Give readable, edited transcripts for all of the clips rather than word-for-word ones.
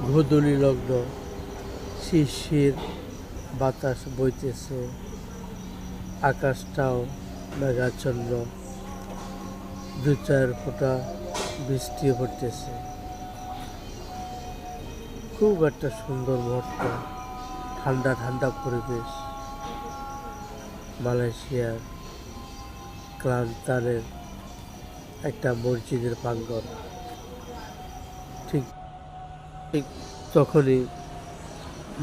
গোধূলি লগ্ন, শিশির বাতাস বইতেছে, আকাশটাও মেঘাচ্ছন্ন, দু চার ফোঁটা বৃষ্টিও পড়তেছে। খুব একটা সুন্দর মুহূর্ত, ঠান্ডা ঠান্ডা পরিবেশ। মালয়েশিয়ার ক্লান্তানের একটা মসজিদের প্রাঙ্গণ। ঠিক ঠিক তখনই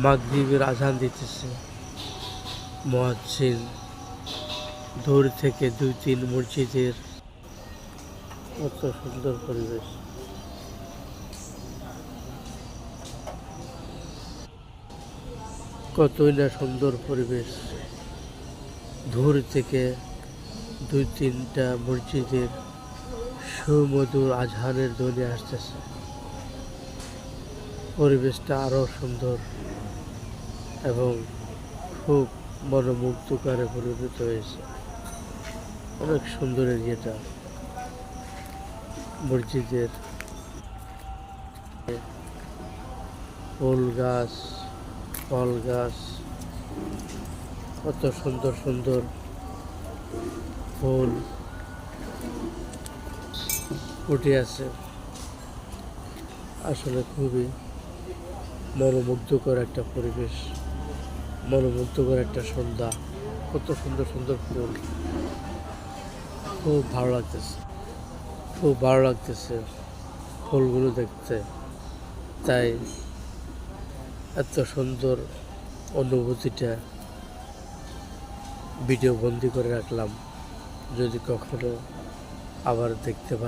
মাগরিবের আজান দিতেছে। মুয়াজ্জিন দূর থেকে ২-৩ মসজিদের, কত সুন্দর পরিবেশ। কতই না সুন্দর পরিবেশ। দূর থেকে ২-৩টা মসজিদের সুমধুর আজানের ধ্বনি আসতেছে। পরিবেশটা আরও সুন্দর এবং খুব মনোমুগ্ধকারে পরিণত হয়েছে। অনেক সুন্দর এরিয়াটা। মসজিদের ফুল গাছ, ফল গাছ, কত সুন্দর সুন্দর ফুল ফুটে আছে। আসলে খুবই মনোমুগ্ধকর একটা পরিবেশ, মনোমুগ্ধকর একটা সন্ধ্যা। কত সুন্দর সুন্দর ফুল, খুব ভালো লাগতেছে, খুব ভালো লাগতেছে ফুলগুলো দেখতে। তাই এত সুন্দর অনুভূতিটা ভিডিও বন্দি করে রাখলাম, যদি কখনো আবার দেখতে পারি।